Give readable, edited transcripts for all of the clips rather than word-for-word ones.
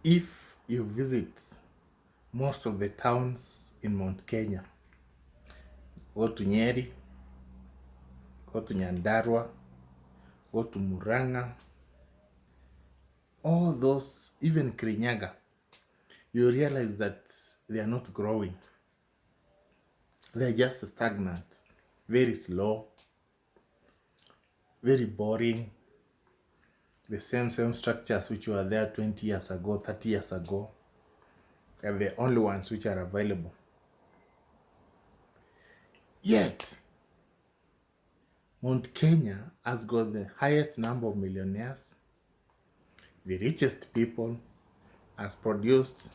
If you visit most of the towns in Mount Kenya, go to Nyeri, go to Nyandarua, go to Muranga, all those, even Kirinyaga, you realize that they are not growing. They're just stagnant, very slow, very boring. The same structures which were there 20 years ago, 30 years ago, are the only ones which are available. Yet, Mount Kenya has got the highest number of millionaires, the richest people, has produced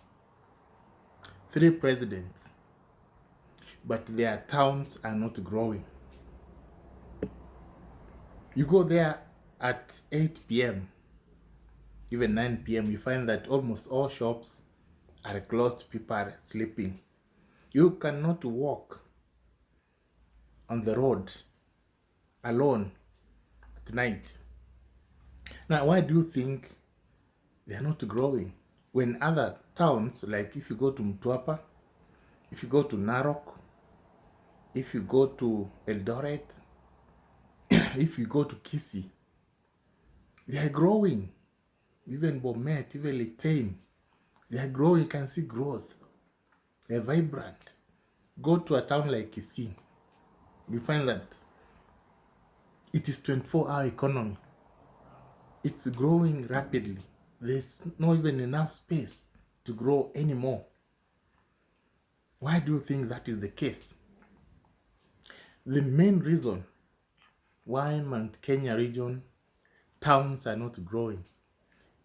3 presidents, but their towns are not growing. You go there at 8 p.m., even 9 p.m., you find that almost all shops are closed, people are sleeping. You cannot walk on the road alone at night. Now, why do you think they are not growing? When other towns, like if you go to Mtwapa, if you go to Narok, if you go to Eldoret, if you go to Kisii, they are growing. Even Bomet, even Lake Tame, they are growing. You can see growth. They're vibrant. Go to a town like Kisii, you find that it is 24-hour economy. It's growing rapidly. There's not even enough space to grow anymore. Why do you think that is the case? The main reason why Mount Kenya region towns are not growing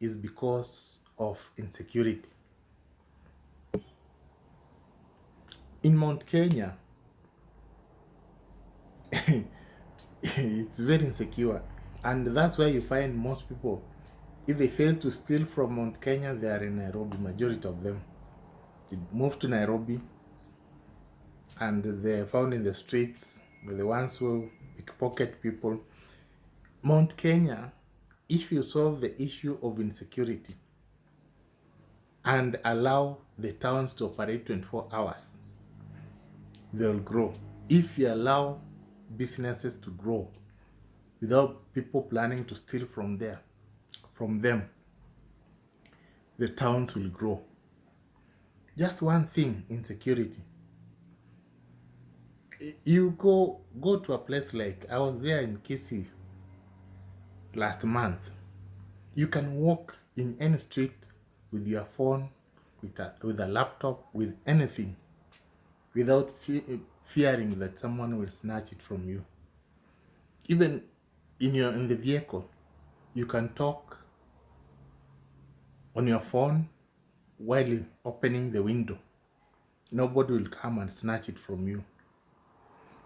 is because of insecurity. In Mount Kenya, it's very insecure, and that's why you find most people, if they fail to steal from Mount Kenya, they are in Nairobi. Majority of them, they move to Nairobi, and they're found in the streets. They're the ones who pickpocket people. Mount Kenya, if you solve the issue of insecurity and allow the towns to operate 24 hours, they'll grow. If you allow businesses to grow without people planning to steal from them, the towns will grow. Just one thing, insecurity. You go to a place like, I was there in Kisii last month. You can walk in any street with your phone, with a laptop, with anything, without fearing that someone will snatch it from you. Even in the vehicle, you can talk on your phone while opening the window. Nobody will come and snatch it from you.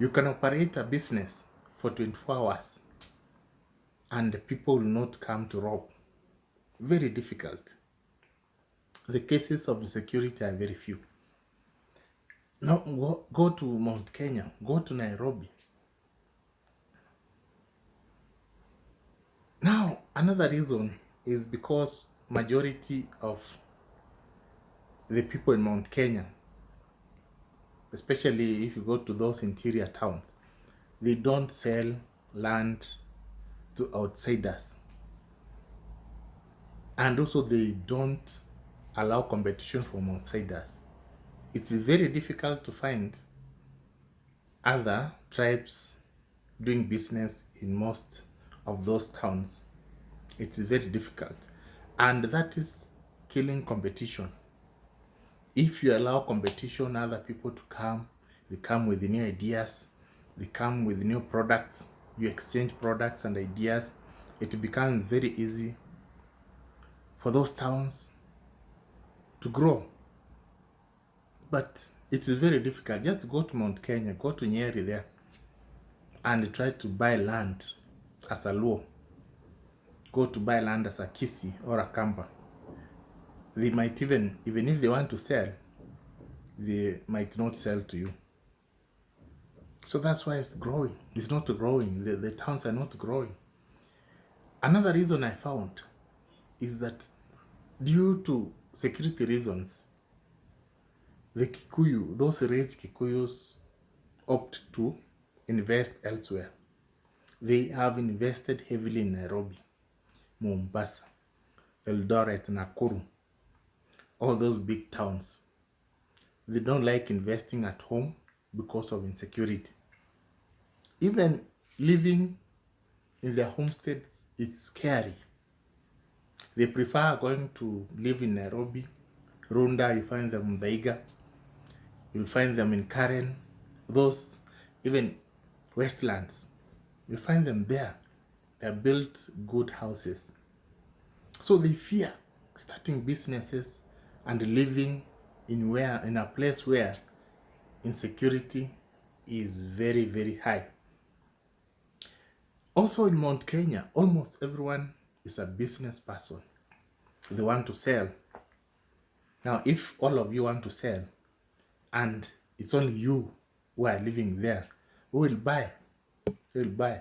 You can operate a business for 24 hours and people will not come to rob. Very difficult. The cases of insecurity are very few. Now go to Mount Kenya, go to Nairobi. Now, another reason is because majority of the people in Mount Kenya, especially if you go to those interior towns, they don't sell land to outsiders. And also they don't allow competition from outsiders. It's very difficult to find other tribes doing business in most of those towns. It's very difficult. And that is killing competition. If you allow competition, other people to come, they come with new ideas, they come with new products, you exchange products and ideas, it becomes very easy for those towns to grow. But it's very difficult. Just go to Mount Kenya, go to Nyeri there, and try to buy land as a Luo. Go to buy land as a Kisii or a Kamba. They might even if they want to sell, they might not sell to you. So that's why it's growing. It's not growing. The towns are not growing. Another reason I found is that due to security reasons, the Kikuyu, those rich Kikuyus, opt to invest elsewhere. They have invested heavily in Nairobi, Mombasa, Eldoret, Nakuru, all those big towns. They don't like investing at home because of insecurity. Even living in their homesteads is scary. They prefer going to live in Nairobi, Runda, you find them in Daiga, you'll find them in Karen, those even Westlands, you find them there. They're built good houses. So they fear starting businesses and living in a place where insecurity is very, very high. Also in Mount Kenya, almost everyone is a business person. They want to sell. Now, if all of you want to sell and it's only you who are living there, who will buy? Who will buy?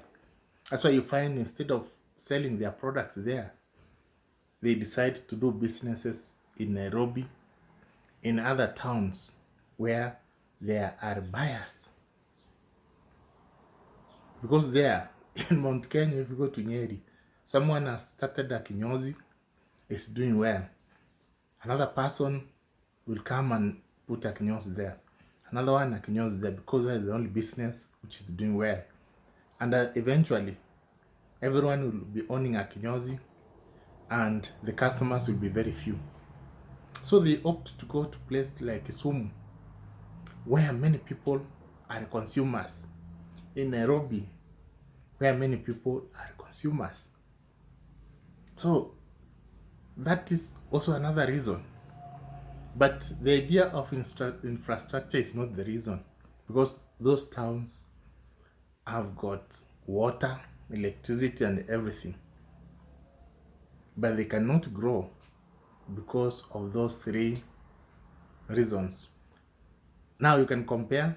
That's why you find instead of selling their products there, they decide to do businesses in Nairobi, in other towns where there are buyers. Because there, in Mount Kenya, if you go to Nyeri, someone has started a kinyozi, is doing well. Another person will come and put a kinyozi there. Another one a kinyozi there because that's the only business which is doing well. And eventually, everyone will be owning a kinyozi and the customers will be very few. So they opt to go to places like Kisumu, where many people are consumers. In Nairobi, where many people are consumers. So that is also another reason. But the idea of infrastructure is not the reason, because those towns have got water, electricity, and everything. But they cannot grow because of those three reasons. Now you can compare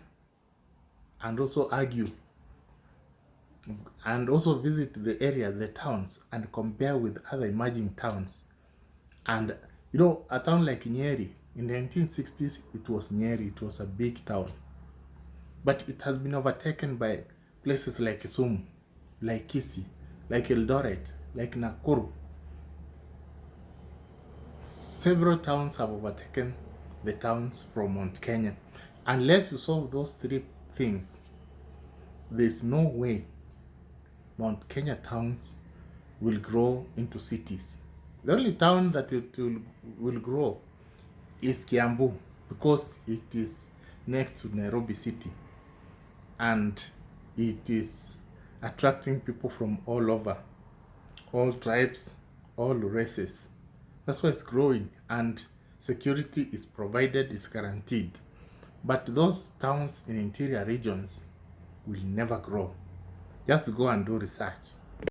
and also argue and also visit the area, the towns, and compare with other emerging towns. And you know, a town like Nyeri, in the 1960s, it was Nyeri, it was a big town. But it has been overtaken by places like Kisumu, like Kisii, like Eldoret, like Nakuru. Several towns have overtaken the towns from Mount Kenya. Unless you solve those three things, there's no way Mount Kenya towns will grow into cities. The only town that will grow is Kiambu, because it is next to Nairobi city and it is attracting people from all over, all tribes, all races. That's why it's growing and security is provided, is guaranteed. But those towns in interior regions will never grow. Just go and do research.